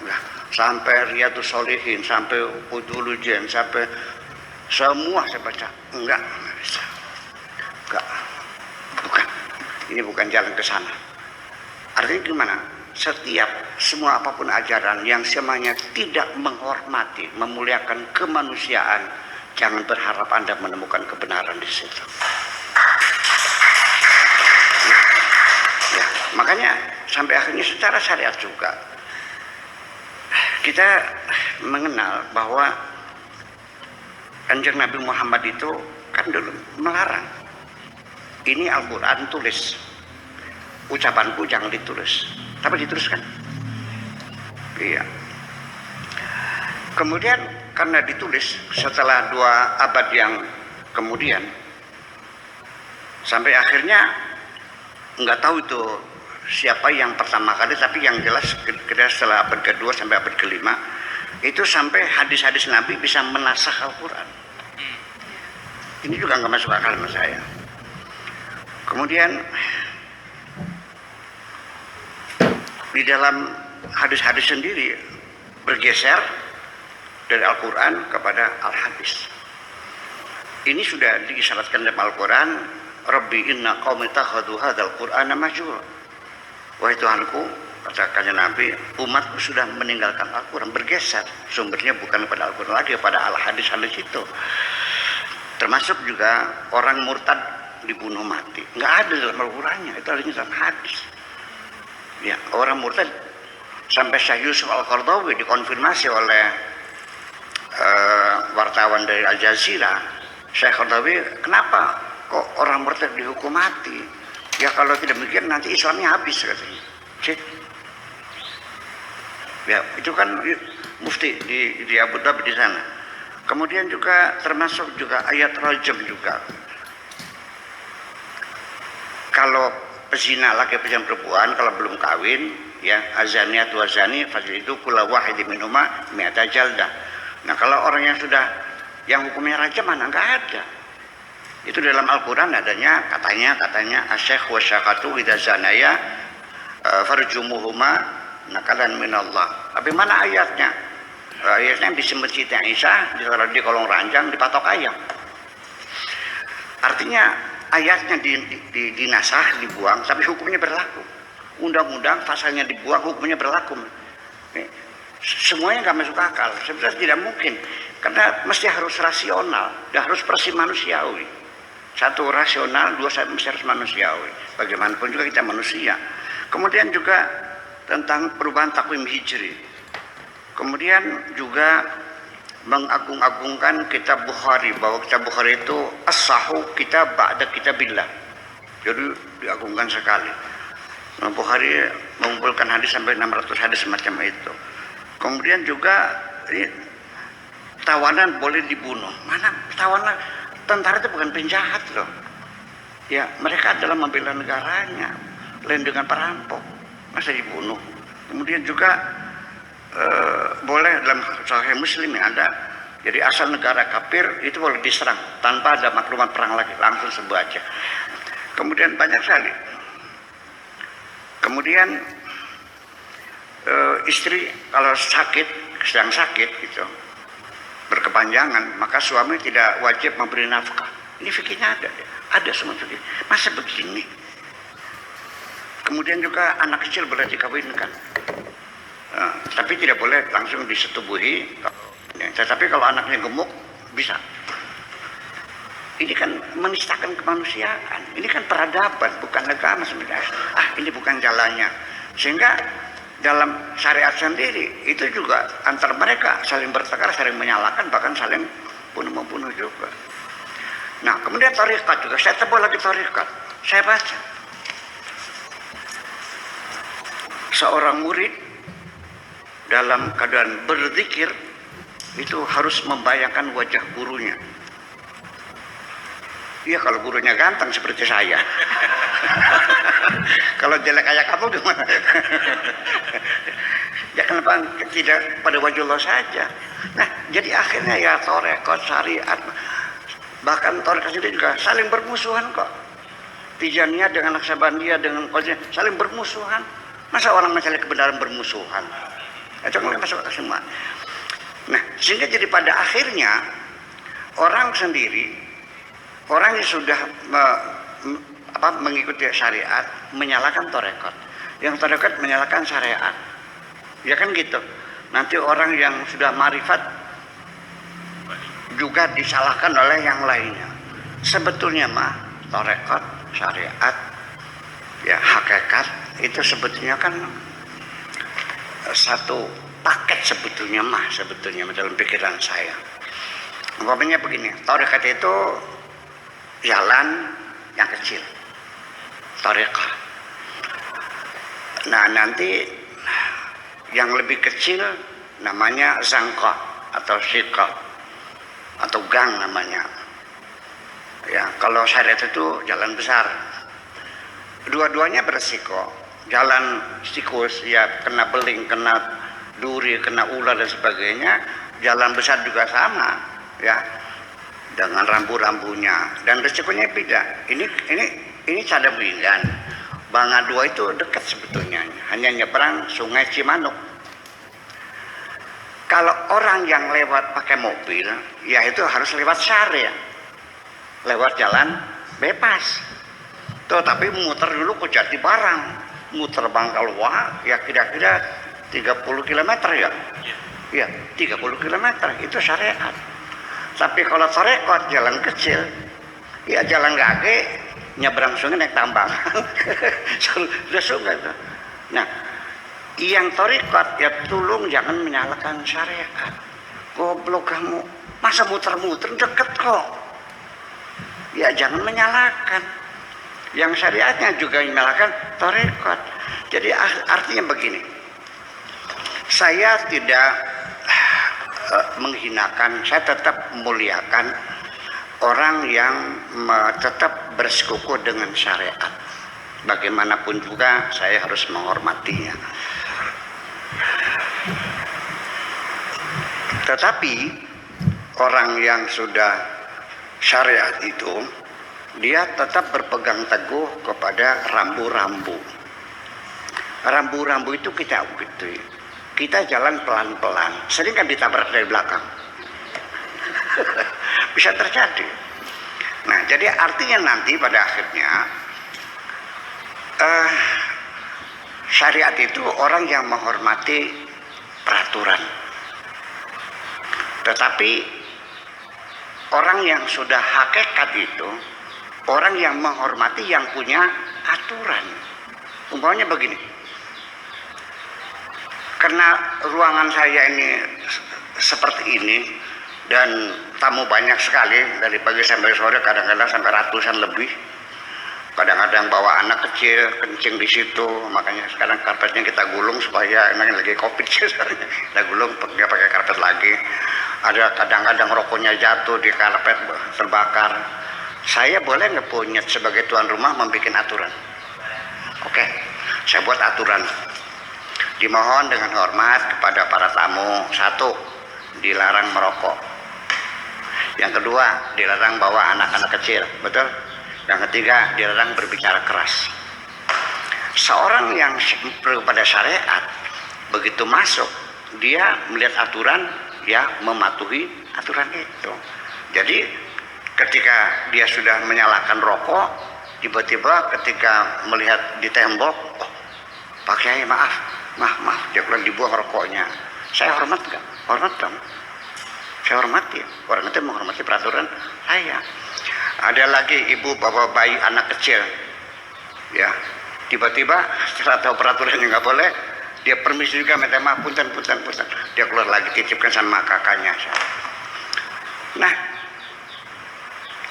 Nah, sampai Riyadhus Shalihin, sampai Udhulujen, sampai semua saya baca. Enggak bisa. Enggak. Bukan. Ini bukan jalan ke sana. Artinya gimana? Semua apapun ajaran yang semuanya tidak menghormati, memuliakan kemanusiaan, jangan berharap Anda menemukan kebenaran di situ. Ya, makanya sampai akhirnya secara syariat juga kita mengenal bahwa Kanjeng Nabi Muhammad itu kan dulu melarang. Ini Al-Quran tulis, ucapanku jangan ditulis, tapi dituliskan. Iya. Kemudian karena ditulis setelah 2 abad yang kemudian, sampai akhirnya nggak tahu itu siapa yang pertama kali, tapi yang jelas kira setelah abad kedua sampai abad kelima itu sampai hadis-hadis Nabi bisa menasakh Al-Quran. Ini juga nggak masuk akal sama saya. Kemudian di dalam hadis-hadis sendiri bergeser dari Al-Quran kepada Al-Hadis. Ini sudah diisyaratkan dalam Al-Quran, Rabbi inna qaumi takhadhu hadzal Qur'ana mahjura. Wahai Tuhanku, kata Kanjeng Nabi, umatku sudah meninggalkan Al-Quran, bergeser sumbernya bukan kepada Al-Quran lagi, kepada Al-Hadis-hadis itu. Termasuk juga orang murtad dibunuh mati, nggak ada dalam Al-Qurannya, itu adanya dalam hadis. Ya, orang murtad sampai Syekh Yusuf Al-Qaradawi dikonfirmasi oleh wartawan dari Al Jazeera. Syekh Qaradawi, kenapa kok orang murtad dihukum mati? Ya kalau tidak demikian nanti Islamnya habis, katanya. Ya itu kan mufti di Abu Dhabi di sana. Kemudian juga termasuk juga ayat rajam juga. Kalau pezina laki pezina perempuan kalau belum kawin, ya azaniyat wa zani fajlidu kulla wahidin minhuma mi'ata jaldah. Nah kalau orang yang sudah yang hukumnya rajam mana enggak ada. Itu dalam Al-Quran adanya katanya asyikh wa syaqatu idza zanaya farjumuhuma nakalan minallah. Tapi mana ayatnya? Ayatnya di Siti Aisyah ditaruh di kolong ranjang dipatok ayam. Artinya ayatnya dinasah, dibuang, tapi hukumnya berlaku. Undang-undang pasalnya dibuang, hukumnya berlaku. Semuanya nggak masuk akal. Sebenarnya tidak mungkin, karena mesti harus rasional, dan harus persis manusiawi. Satu rasional, dua mesti harus manusiawi. Bagaimanapun juga kita manusia. Kemudian juga tentang perubahan takwim hijri. Kemudian juga mengagung-agungkan kitab Bukhari, bahwa kitab Bukhari itu as-sahu kitab ba'da kitabillah. Jadi diagungkan sekali. Bukhari mengumpulkan hadis sampai 600 hadis semacam itu. Kemudian juga tawanan boleh dibunuh. Mana tawanan? Tentara itu bukan penjahat loh. Ya, mereka adalah membela negaranya, lain dengan perampok. Masa dibunuh? Kemudian juga boleh dalam Sahih Muslim ada, jadi asal negara kafir itu boleh diserang tanpa ada maklumat perang lagi, langsung serbu aja. Kemudian banyak sekali. Kemudian istri kalau sedang sakit gitu, berkepanjangan, maka suami tidak wajib memberi nafkah. Ini fikihnya ada semua itu. Masa begini? Kemudian juga anak kecil boleh dikawinkan. Tapi tidak boleh langsung disetubuhi. Tetapi kalau anaknya gemuk bisa. Ini kan menistakan kemanusiaan. Ini kan peradaban, bukan agama sebenarnya. Ini bukan jalannya. Sehingga dalam syariat sendiri itu juga antar mereka saling bertengkar, saling menyalahkan, bahkan saling bunuh-membunuh juga. Nah, kemudian thariqat juga. Saya tebal lagi thariqat. Saya baca. Seorang murid dalam keadaan berzikir itu harus membayangkan wajah gurunya. Iya, kalau gurunya ganteng seperti saya. Kalau jelek kayak kamu gimana? Ya kenapa tidak pada wajah Allah saja? Nah, jadi akhirnya ya thariqat, syariat, bahkan thariqat itu juga saling bermusuhan kok. Tijaniyah dengan Naqsabandiyah dengan Qadiriyah saling bermusuhan. Masa orang mencari kebenaran bermusuhan? itu mulai masuk akal semua. Nah, sehingga jadi pada akhirnya orang sendiri, orang yang sudah mengikuti syariat menyalahkan tarekat, yang tarekat menyalahkan syariat, ya kan gitu. Nanti orang yang sudah marifat juga disalahkan oleh yang lainnya. Sebetulnya mah tarekat, syariat, ya hakikat itu sebetulnya kan satu paket sebetulnya dalam pikiran saya. Umpamanya begini, tarekat itu jalan yang kecil, tarekah. Nah nanti yang lebih kecil namanya zangka atau syika atau gang namanya. Ya, kalau syariat itu jalan besar. Dua-duanya beresiko. Jalan tikus ya kena beling, kena duri, kena ular dan sebagainya. Jalan besar juga sama, ya. Dengan rambu-rambunya dan resikonya beda. Ini Cadabingan. Bangka 2 itu dekat sebetulnya, hanya nyebrang Sungai Cimanuk. Kalau orang yang lewat pakai mobil, ya itu harus lewat syariah, lewat jalan bebas. Tuh, tapi muter dulu ke Jatibarang, muter Bangkalwa, ya kira-kira 30 km ya. Ya, 30 km itu syariat. Tapi kalau tarekat jalan kecil, ya jalan kaki, nyebrang sungai naik tambang. Sudah sungai tuh. Nah, yang tarekat ya tolong jangan menyalahkan syariat. Goblok kamu, masa muter-muter deket kok. Ya jangan menyalahkan. Yang syariatnya juga menyalahkan tarekat. Jadi artinya begini. Saya tidak menghinakan, saya tetap memuliakan orang yang tetap bersekuku dengan syariat. Bagaimanapun juga saya harus menghormatinya. Tetapi orang yang sudah syariat itu, dia tetap berpegang teguh kepada rambu-rambu. Rambu-rambu itu kita ikuti. Kita jalan pelan-pelan, sering kan ditabrak dari belakang. Bisa terjadi. Nah, jadi artinya nanti pada akhirnya syariat itu orang yang menghormati peraturan. Tetapi orang yang sudah hakikat itu orang yang menghormati yang punya aturan. Umpamanya begini, karena ruangan saya ini seperti ini dan tamu banyak sekali dari pagi sampai sore, kadang-kadang sampai ratusan lebih. Kadang-kadang bawa anak kecil kencing di situ, makanya sekarang karpetnya kita gulung supaya ini lagi covid kita gulung, nggak pakai karpet lagi. Ada kadang-kadang rokoknya jatuh di karpet terbakar. Saya boleh nggak punya sebagai tuan rumah membuat aturan? Oke, saya buat aturan. Dimohon dengan hormat kepada para tamu, 1, dilarang merokok. Yang kedua, dilarang bawa anak-anak kecil, betul? Yang ketiga, dilarang berbicara keras. Seorang yang pada syariat begitu masuk, dia melihat aturan, ya mematuhi aturan itu. Jadi ketika dia sudah menyalakan rokok, tiba-tiba ketika melihat di tembok, oh, Pak Kiai maaf, dia bilang dibuang rokoknya. Saya hormat nggak? Hormat dong. Saya hormati. Orang itu menghormati peraturan saya. Ada lagi ibu bawa bayi anak kecil, ya tiba-tiba setelah tahu peraturannya nggak boleh, dia permisi juga, minta maaf, punten, dia keluar lagi, titipkan sama kakaknya. Nah,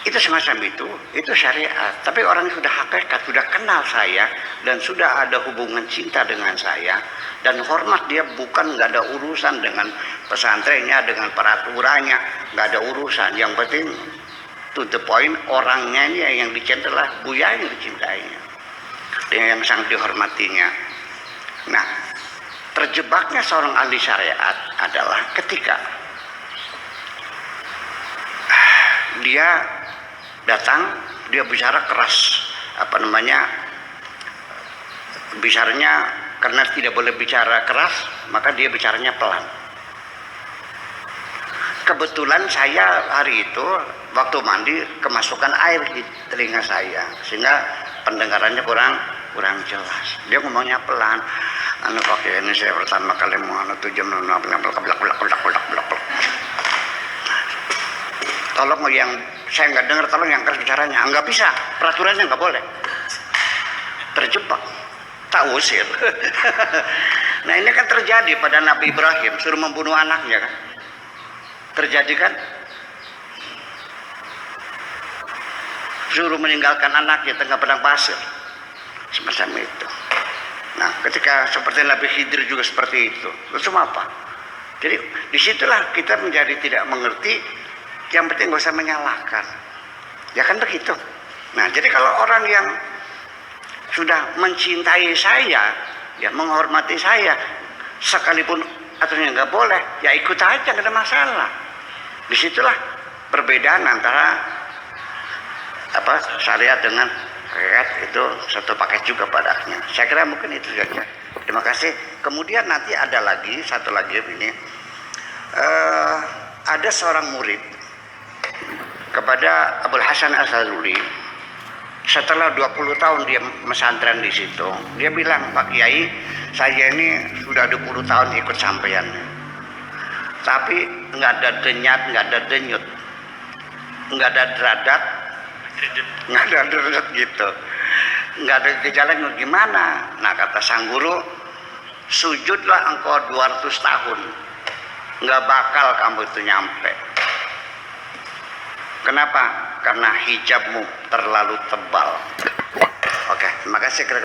itu semacam itu syariat. Tapi orang yang sudah hakikat, sudah kenal saya dan sudah ada hubungan cinta dengan saya dan hormat, dia bukan nggak ada urusan dengan pesantrennya, dengan peraturannya, nggak ada urusan. Yang penting to the point, orangnya yang dicintai, Buya yang dicintainya, yang sangat dihormatinya. Nah, terjebaknya seorang ahli syariat adalah ketika dia datang, dia bicara keras, bicaranya karena tidak boleh bicara keras, maka dia bicaranya pelan. Kebetulan saya hari itu waktu mandi kemasukan air di telinga saya, sehingga pendengarannya kurang jelas. Dia ngomongnya pelan. Anu pakai ini saya pertama kali mau anu 7 tolong yang saya nggak dengar, tolong yang keras bicaranya. Nggak bisa, peraturannya nggak boleh. Terjebak, tak usir. Nah ini kan terjadi pada Nabi Ibrahim, suruh membunuh anaknya kan. Terjadi kan, suruh meninggalkan anaknya tengah padang pasir, semacam itu. Nah ketika seperti Nabi Khidir juga seperti itu, terus apa? Jadi disitulah kita menjadi tidak mengerti. Yang penting gak usah menyalahkan, ya kan begitu. Nah jadi kalau orang yang sudah mencintai saya, ya menghormati saya, sekalipun aturannya nggak boleh, ya ikut aja, nggak ada masalah. Disitulah perbedaan antara syariat dengan hakikat, itu satu paket juga padanya. Saya kira mungkin itu saja. Terima kasih. Kemudian nanti ada lagi satu lagi ini, ada seorang murid kepada Abul Hasan Asy'aruri. Setelah 20 tahun dia mesantren di situ, dia bilang, Pak Kiai, saya ini sudah 20 tahun ikut sampean, tapi nggak ada denyat, nggak ada denyut, nggak ada deradat, nggak ada deradat gitu, nggak ada gejala. Gimana? Nah kata sang guru, sujudlah engkau 200 tahun, nggak bakal kamu itu nyampe. Kenapa? Karena hijabmu terlalu tebal. Oke, terima kasih.